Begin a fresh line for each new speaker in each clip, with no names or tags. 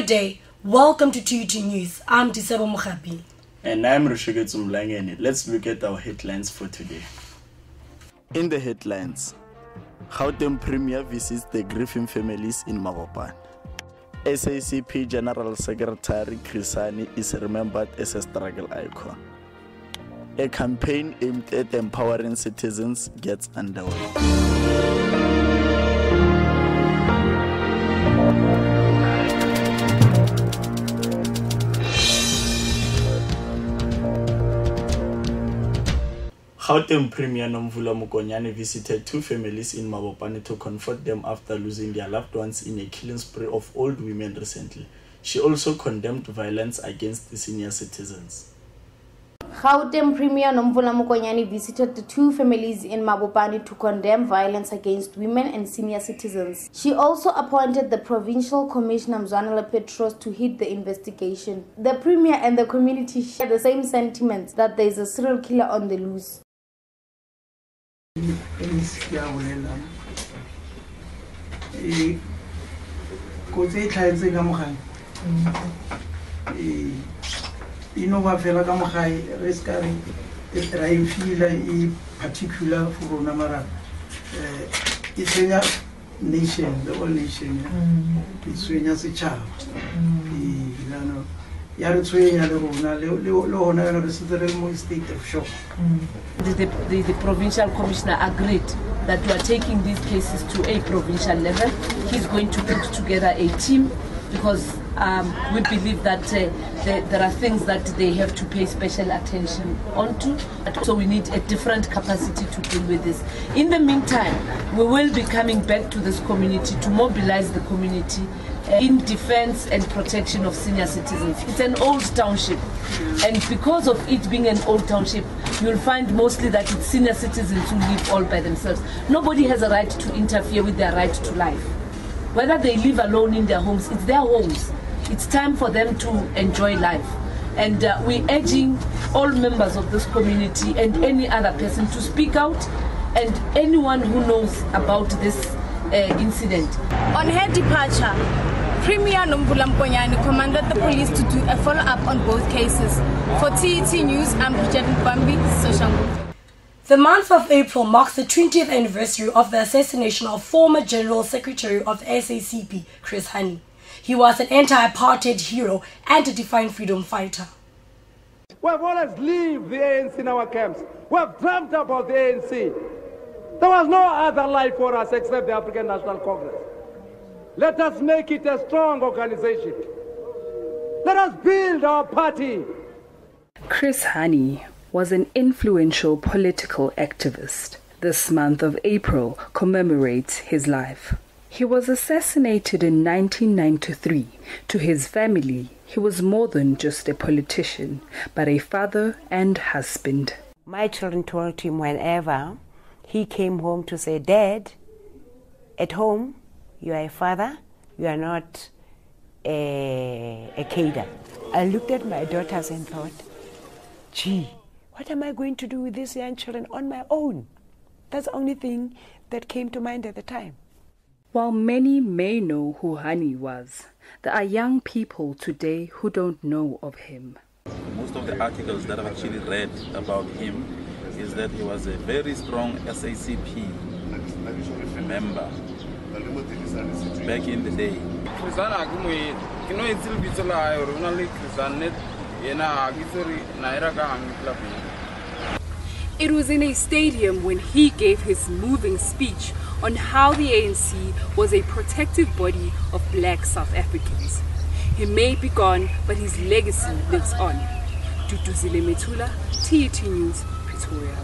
Good day. Welcome to TUT News. I'm Sibusiso.
And I'm Rushigetsu Mlangeni. Let's look at our headlines for today. In the headlines, Gauteng Premier visits the grieving families in Mabopane. SACP General Secretary Chris Hani is remembered as a struggle icon. A campaign aimed at empowering citizens gets underway. Gauteng Premier Nomvula Mokonyane visited two families in Mabopane to comfort them after losing their loved ones in a killing spree of old women recently. She also condemned violence against the senior citizens.
Gauteng Premier Nomvula Mokonyane visited the two families in Mabopane to condemn violence against women and senior citizens. She also appointed the Provincial Commissioner Mzwanele Petros to head the investigation. The Premier and the community share the same sentiments that there is a serial killer on the loose.
Particular for Namara. It's a nation, the whole nation. It's when you're a child.
The provincial commissioner agreed that we are taking these cases to a provincial level. He's going to put together a team because we believe that there are things that they have to pay special attention onto. So we need a different capacity to deal with this. In the meantime, we will be coming back to this community to mobilize the community in defense and protection of senior citizens. It's an old township, and because of it being an old township, you'll find mostly that it's senior citizens who live all by themselves. Nobody has a right to interfere with their right to life. Whether they live alone in their homes, it's their homes. It's time for them to enjoy life. And we're urging all members of this community and any other person to speak out, and anyone who knows about this incident.
On her departure, Premier Nomvula Mokonyane commanded the police to do a follow-up on both cases. For TUT News, I'm Bridget Mbambi, Social Media.
The month of April marks the 20th anniversary of the assassination of former General Secretary of the SACP, Chris Hani. He was an anti-apartheid hero and a defiant freedom fighter.
We have always lived the ANC in our camps. We have dreamt about the ANC. There was no other life for us except the African National Congress. Let us make it a strong organization. Let us build our party.
Chris Hani was an influential political activist. This month of April commemorates his life. He was assassinated in 1993. To his family, he was more than just a politician, but a father and husband.
My children told him whenever he came home to say, "Dad, at home, you are a father, you are not a cadre." I looked at my daughters and thought, gee, what am I going to do with these young children on my own? That's the only thing that came to mind at the time.
While many may know who Hani was, there are young people today who don't know of him.
Most of the articles that I've actually read about him is that he was a very strong SACP member back in the day.
It was in a stadium when he gave his moving speech on how the ANC was a protective body of black South Africans. He may be gone, but his legacy lives on. Tutuzile Metula, TUT News, Pretoria.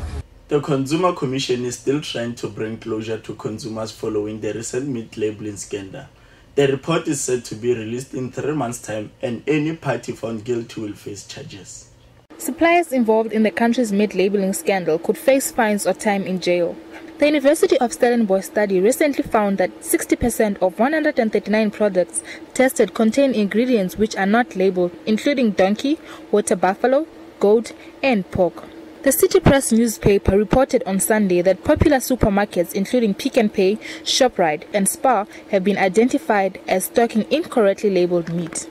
The Consumer Commission is still trying to bring closure to consumers following the recent meat labeling scandal. The report is said to be released in 3 months' time, and any party found guilty will face charges.
Suppliers involved in the country's meat labeling scandal could face fines or time in jail. The University of Stellenbosch study recently found that 60% of 139 products tested contain ingredients which are not labeled, including donkey, water buffalo, goat, and pork. The City Press newspaper reported on Sunday that popular supermarkets including Pick n Pay, ShopRite and Spar have been identified as stocking incorrectly labeled meat.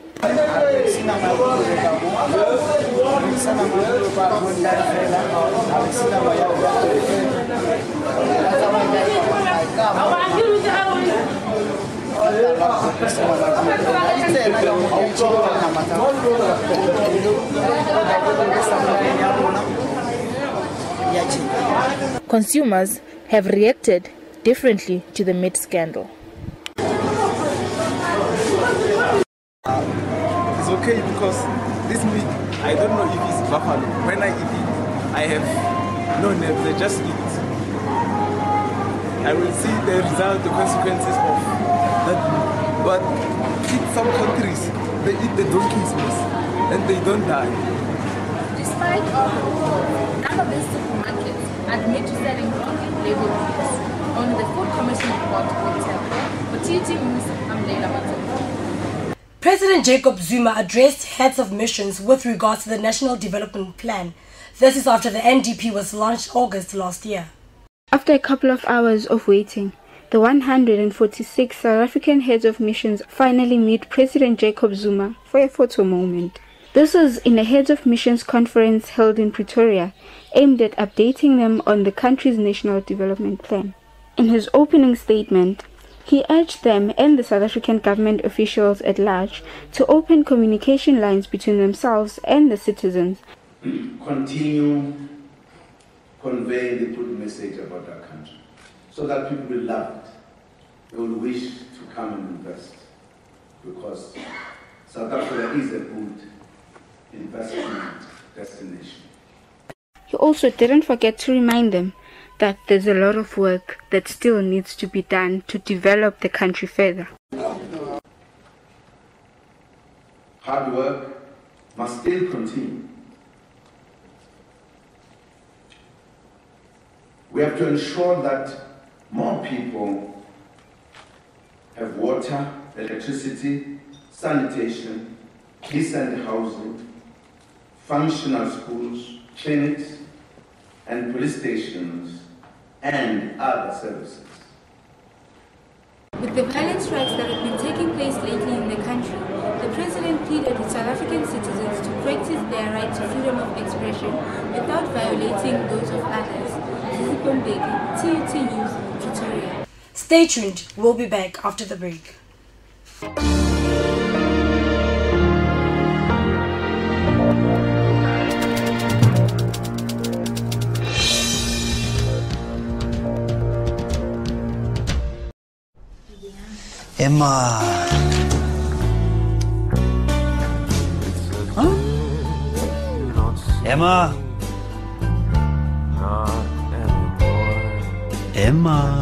Consumers have reacted differently to the meat scandal.
It's okay because this meat, I don't know if it's buffalo. When I eat it, I have no nerves, I just eat it. I will see the result, the consequences of that meat. But in some countries, they eat the donkey's meat and they don't die.
Despite all the none of these supermarkets admit to selling wrongly labeled meats. Only the Food Commission report will tell. For TUT News, I'm Leila Mato.
President Jacob Zuma addressed heads of missions with regards to the National Development Plan. This is after the NDP was launched August last year.
After a couple of hours of waiting, the 146 South African heads of missions finally meet President Jacob Zuma for a photo moment. This was in a heads of missions conference held in Pretoria, aimed at updating them on the country's National Development Plan. In his opening statement, he urged them and the South African government officials at large to open communication lines between themselves and the citizens.
Continue conveying the good message about our country so that people will love it. They will wish to come and invest because South Africa is a good investment destination.
He also didn't forget to remind them that there's a lot of work that still needs to be done to develop the country further.
Hard work must still continue. We have to ensure that more people have water, electricity, sanitation, decent housing, functional schools, clinics, and police stations, and other services.
With the violent strikes that have been taking place lately in the country, the President pleaded with South African citizens to practice their right to freedom of expression without violating those of others. TUT News, Pretoria.
Stay tuned, we'll be back after the break.
Emma. Huh? Emma. Emma.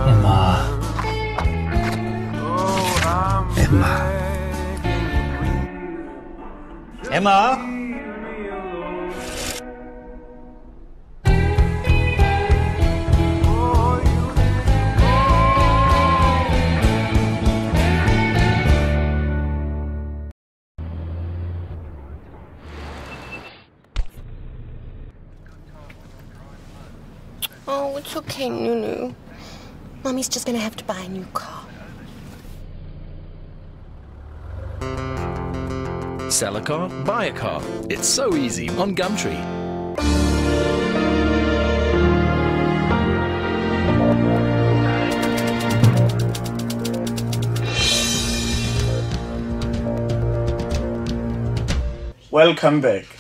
Emma. Emma. Emma.
Oh, it's okay, Nunu. Mommy's just gonna have to buy a new car.
Sell a car, buy a car. It's so easy on Gumtree.
Welcome back.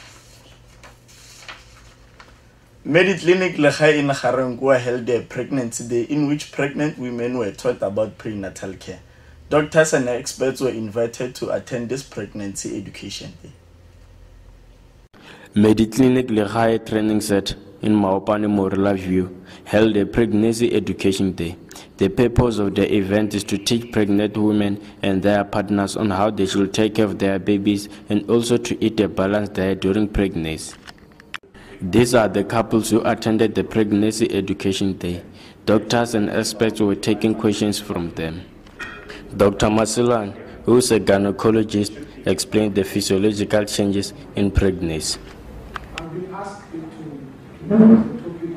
Mediclinic Legai in Garangua held a pregnancy day in which pregnant women were taught about prenatal care. Doctors and experts were invited to attend this pregnancy education day.
Mediclinic Legai training set in Maopane Morila View held a pregnancy education day. The purpose of the event is to teach pregnant women and their partners on how they should take care of their babies and also to eat a balanced diet during pregnancy. These are the couples who attended the pregnancy education day. Doctors and experts were taking questions from them. Dr. Masilan, who is a gynecologist, explained the physiological changes in pregnancy.
I've been asked to the topic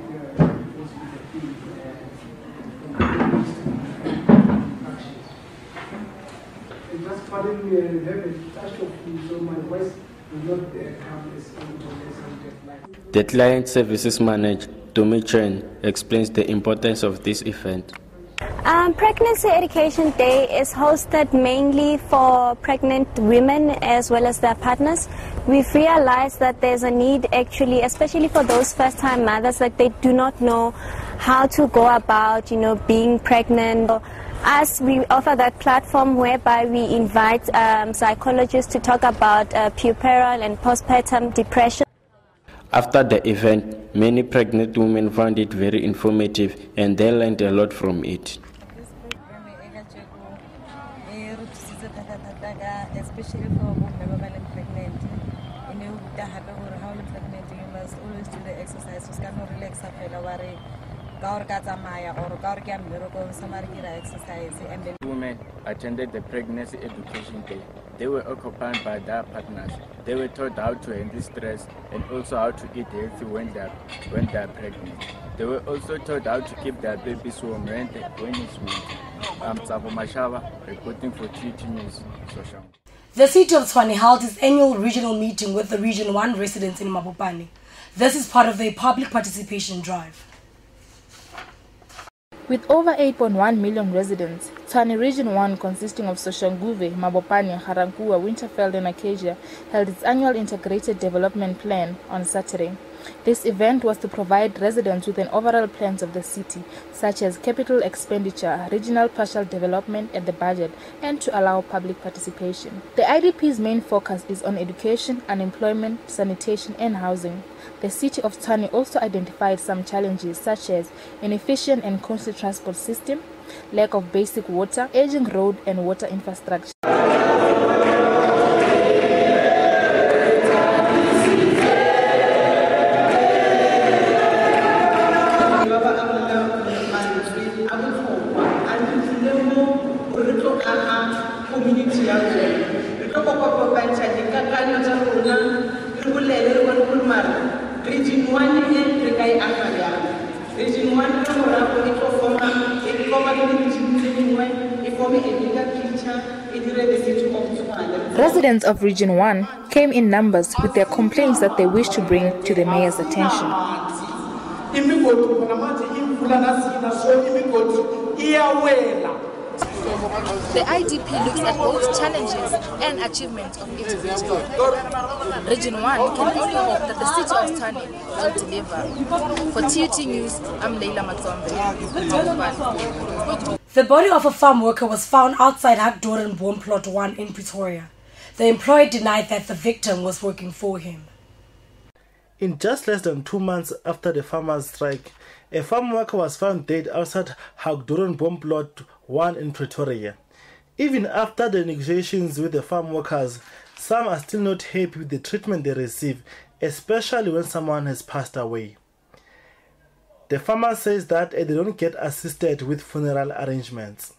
just pardon me, I have a touch of flu, so my voice will not come as deadline.
The Client Services Manager, Tommy Chen, explains the importance of this event.
Pregnancy Education Day is hosted mainly for pregnant women as well as their partners. We've realized that there's a need actually, especially for those first-time mothers, that they do not know how to go about, being pregnant. As we offer that platform whereby we invite psychologists to talk about puerperal and postpartum depression.
After the event, many pregnant women found it very informative and they learned a lot from it.
Especially for women pregnant. You must always do the exercise. You cannot relax
Women attended the Pregnancy Education Day. They were occupied by their partners. They were taught how to handle stress and also how to eat healthy when they are pregnant. They were also taught how to keep their babies warm when it's winter. I'm Tsavo Mashava, reporting for TUT News.
The city of Tshwane held its annual regional meeting with the Region 1 residents in Mabopane. This is part of their public participation drive.
With over 8.1 million residents, Tshwane Region 1, consisting of Soshanguve, Mabopane, Harankua, Winterfeld and Acacia, held its annual integrated development plan on Saturday. This event was to provide residents with an overall plans of the city, such as capital expenditure, regional partial development and the budget, and to allow public participation. The IDP's main focus is on education, unemployment, sanitation and housing. The city of Tshwane also identified some challenges such as inefficient and costly transport system, lack of basic water, aging road and water infrastructure. Residents of Region 1 came in numbers with their complaints that they wish to bring to the mayor's attention.
The IDP looks at both challenges and achievements of each region. Region 1 can only hope that the city of Tshwane will deliver. For TUT News, I'm Leila Matsombe.
The body of a farm worker was found outside Hakdoren Boom Plot 1 in Pretoria. The employer denied that the victim was working for him.
In just less than 2 months after the farmers' strike, a farm worker was found dead outside Hakdoren Boom Plot 1 in Pretoria. Even after the negotiations with the farm workers, some are still not happy with the treatment they receive, especially when someone has passed away. The farmer says that they don't get assisted with funeral arrangements.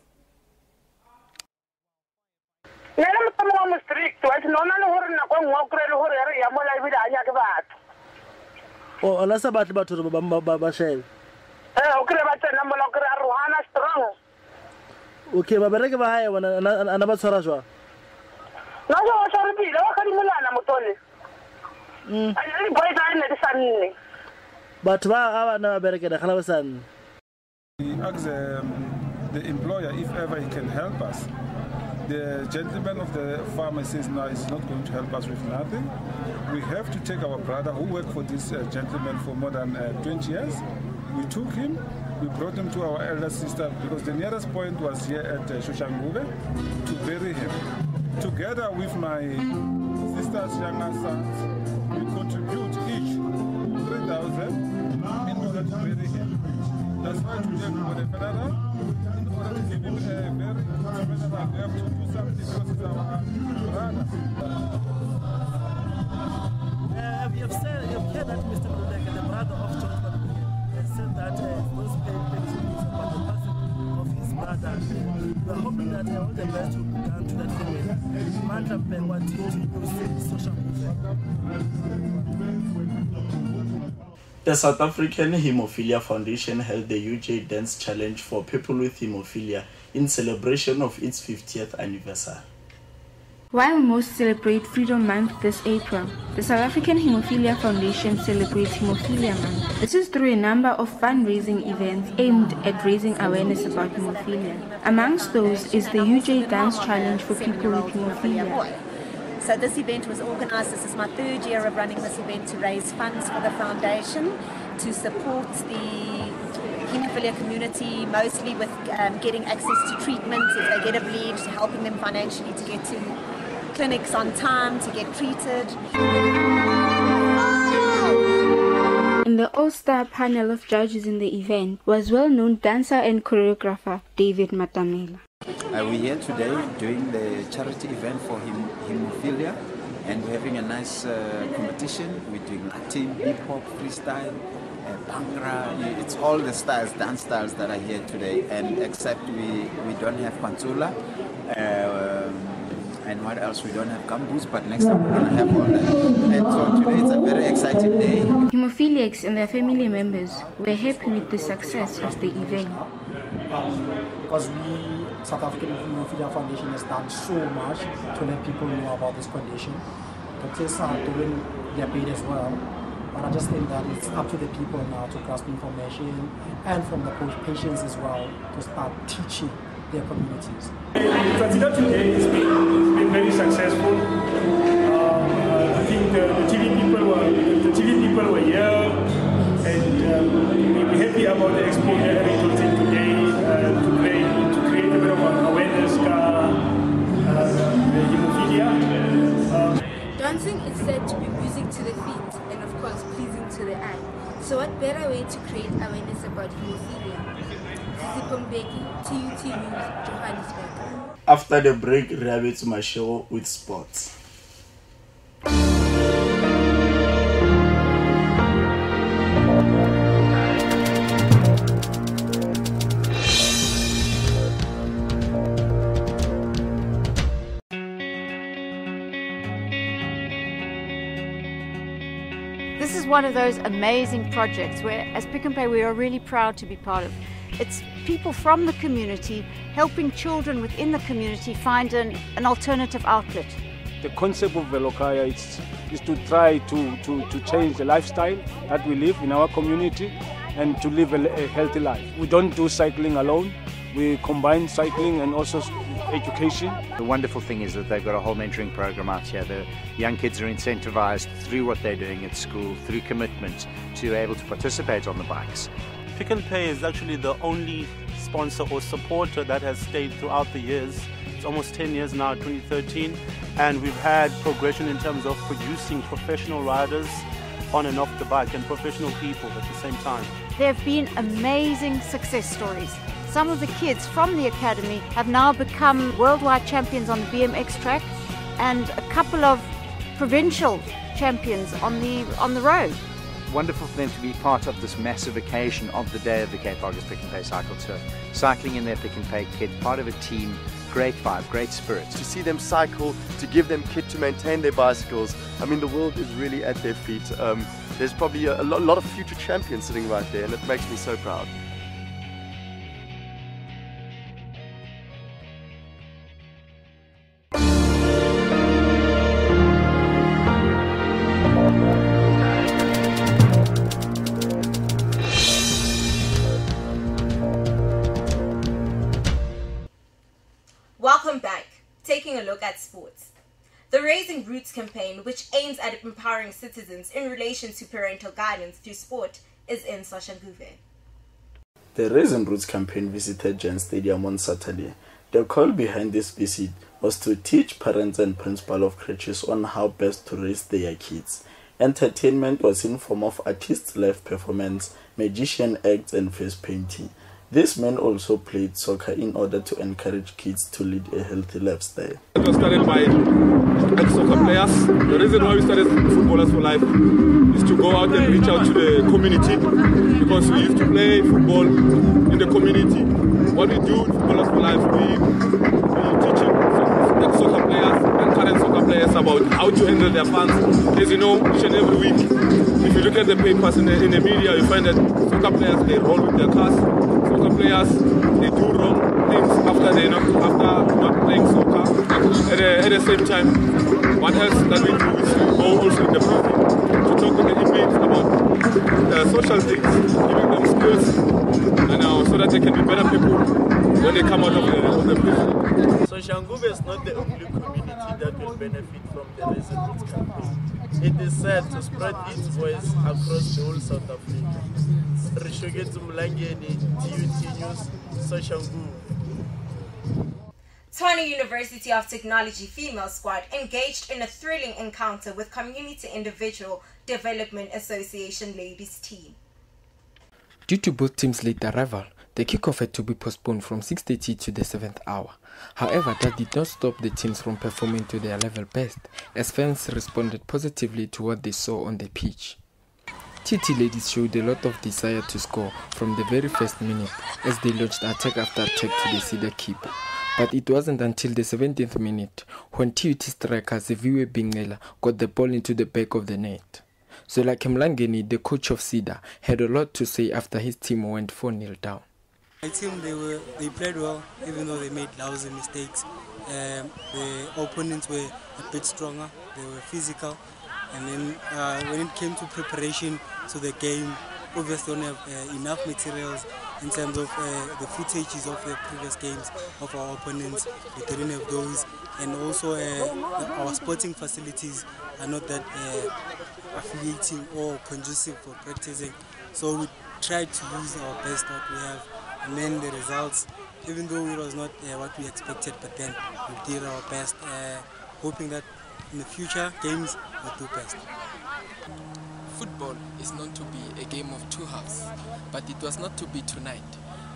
Okay, ba bereke ba hae wana ana ba tshwara jwa.
Na go tshwara pila wa ka dimolana motole. Ai boy ga ine di sanne.
Batho ba na bereke da khala ba sanne.
We ask the employer if ever he can help us. The gentleman of the farmer says no, he's not going to help us with nothing. We have to take our brother who worked for this gentleman for more than 20 years. We took him, we brought him to our elder sister because the nearest point was here at Shoshanguve to bury him. Together with my sister's younger sons, we contribute each 3,000 in order to bury him. That's why today we got a funeral. In order to give him a very good funeral, we have to do something because it's our brother.
You've heard that Mr. Mudeka, the brother of Jonathan, said that those pensions about the passing of his brother. We are hoping that all the best will be done to that family.
The South African Haemophilia Foundation held the UJ Dance Challenge for people with haemophilia in celebration of its 50th anniversary.
While most celebrate Freedom Month this April, the South African Haemophilia Foundation celebrates Haemophilia Month. This is through a number of fundraising events aimed at raising awareness about haemophilia. Amongst those is the UJ Dance Challenge for people with haemophilia.
So this event was organised, this is my third year of running this event, to raise funds for the foundation to support the haemophilia community, mostly with getting access to treatment if they get a bleed, helping them financially to get to clinics on time to get treated.
In the all-star panel of judges in the event was well-known dancer and choreographer David Matamela.
We're here today doing the charity event for haemophilia, and we're having a nice competition. We're doing Latin, hip-hop, freestyle, Bhangra. It's all the styles, dance styles that are here today, and except we don't have Pantula. And what else? We don't have gumboos, but next time we're going to have all that. And so today it's a very exciting day.
Hemophiliacs and their family members were happy with the success of the event.
Because we, South African Hemophilia Foundation, has done so much to let people know about this condition. Doctors are doing their bit as well. But I just think that it's up to the people now to grasp information, and from the patients as well to start teaching their communities.
Consider today has been very successful. I think the TV people were here, and we're happy about the exposure Heritage today to create a bit of awareness hemophilia.
Dancing is said to be music to the feet and of course pleasing to the eye. So what better way to create awareness about hemophilia? TUT News, Johannesburg.
After the break, Rabbit to my show with sports.
This is one of those amazing projects where, as Pick and Pay, we are really proud to be part of. It's people from the community helping children within the community find an alternative outlet.
The concept of Velokaya is to try to change the lifestyle that we live in our community and to live a healthy life. We don't do cycling alone. We combine cycling and also education.
The wonderful thing is that they've got a whole mentoring program out here. The young kids are incentivized through what they're doing at school, through commitment, to be able to participate on the bikes.
Pick and Pay is actually the only sponsor or supporter that has stayed throughout the years. It's almost 10 years now, 2013, and we've had progression in terms of producing professional riders on and off the bike and professional people at the same time.
There have been amazing success stories. Some of the kids from the academy have now become worldwide champions on the BMX track and a couple of provincial champions on the road.
Wonderful for them to be part of this massive occasion of the day of the Cape August Pick and Pay Cycle Tour. Cycling in their Pick and Pay kit, part of a team, great vibe, great spirit.
To see them cycle, to give them kit to maintain their bicycles, I mean the world is really at their feet. There's probably a lot of future champions sitting right there, and it makes me so proud.
Welcome back. Taking a look at sports. The Raising Roots campaign, which aims at empowering citizens in relation to parental guidance through sport, is in Soshanguve.
The Raising Roots campaign visited Giant Stadium on Saturday. The call behind this visit was to teach parents and principals of creches on how best to raise their kids. Entertainment was in form of artists' live performance, magician acts and face painting. These men also played soccer in order to encourage kids to lead a healthy lifestyle.
It was started by ex-soccer players. The reason why we started Footballers for Life is to go out and reach out to the community, because we used to play football in the community. What we do in Footballers for Life, we teach ex-soccer players and
current soccer players about how to handle their fans. As you know, each and every week, if you look at the papers in the media, you find that soccer players, they roll with their cars. Soccer players, they do wrong things after not playing soccer. At the same time, what else that we do is we go also in the prison to talk with the inmates about social things, giving them skills, and so that they can be better people when they come out of the prison.
So Shanguve is not the only community that will benefit from the Raising Roots campaign. It is set to spread its voice across the whole South Africa. Rishogetsu Mlangeni, TUT News, so Shanguve.
Tshwane University of Technology female squad engaged in a thrilling encounter with Community Individual Development Association ladies team.
Due to both teams' late arrival, the kickoff had to be postponed from 6:30 to the 7th hour. However, that did not stop the teams from performing to their level best, as fans responded positively to what they saw on the pitch. TUT ladies showed a lot of desire to score from the very first minute as they launched attack after attack to the Cedar keeper. But it wasn't until the 17th minute when TUT striker Ziviwe Bingela got the ball into the back of the net. Zola Mlangeni, the coach of Cedar, had a lot to say after his team went 4-0 down.
My team, they played well, even though they made lousy mistakes. The opponents were a bit stronger, they were physical. And then when it came to preparation to the game, obviously don't have enough materials in terms of the footages of the previous games of our opponents. We didn't have those. And also our sporting facilities are not that affiliating or conducive for practicing. So we tried to use our best what we have. And then the results, even though it was not what we expected, but then we did our best, hoping that in the future games we'll do best.
Football is known to be a game of two halves, but it was not to be tonight,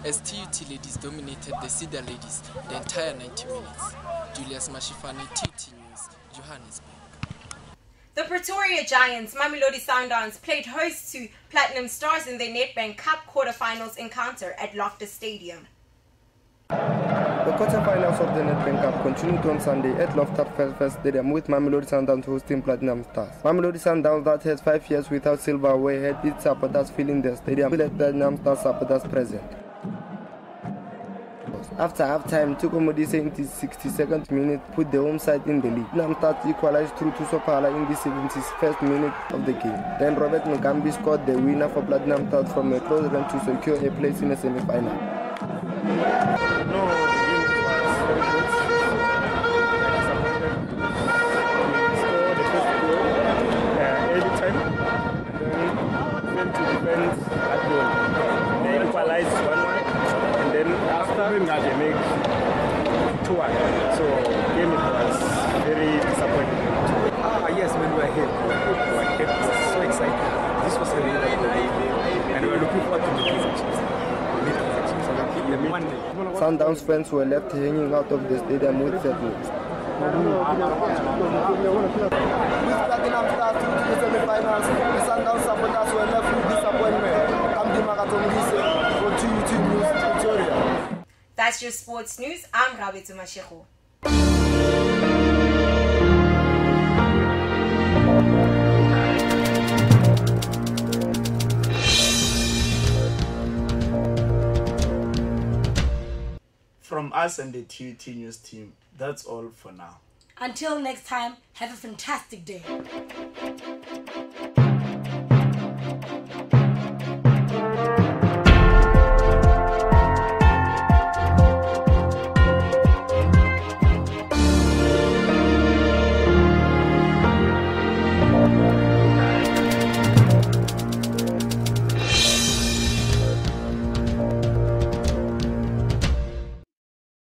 as TUT ladies dominated the Cedar ladies the entire 90 minutes. Julius Mashifani, TUT News, Johannesburg.
The Pretoria Giants, Mamelodi Sundowns, played host to Platinum Stars in their Nedbank Cup quarter-finals encounter at Loftus Stadium.
The quarter-finals of the Nedbank Cup continued on Sunday at Loftus Stadium with Mamelodi Sundowns hosting Platinum Stars. Mamelodi Sundowns, that has 5 years without silverware, had its supporters filling the stadium with Platinum Stars supporters present. After half-time, Tukomodi in the 62nd minute put the home side in the lead. Platinum Stars equalized through to Sopala in the 71st minute of the game. Then Robert Mugambi scored the winner for Platinum Stars from a close run to secure a place in the semi-final.
They equalized 1-1, and then after they make 2-1. So game was very disappointing.
Yes, when we were here, it was so exciting. This was a really good game, and we were looking forward to meeting
Sundowns fans were left hanging out of the stadium with sadness.
With Platinum Stars through to the semi-finals, the Sundowns supporters were left with disappointment. For TUT News, Pretoria.
That's your sports news. I'm Rabetu Mashego.
From us and the TUT News team, that's all for now.
Until next time, have a fantastic day.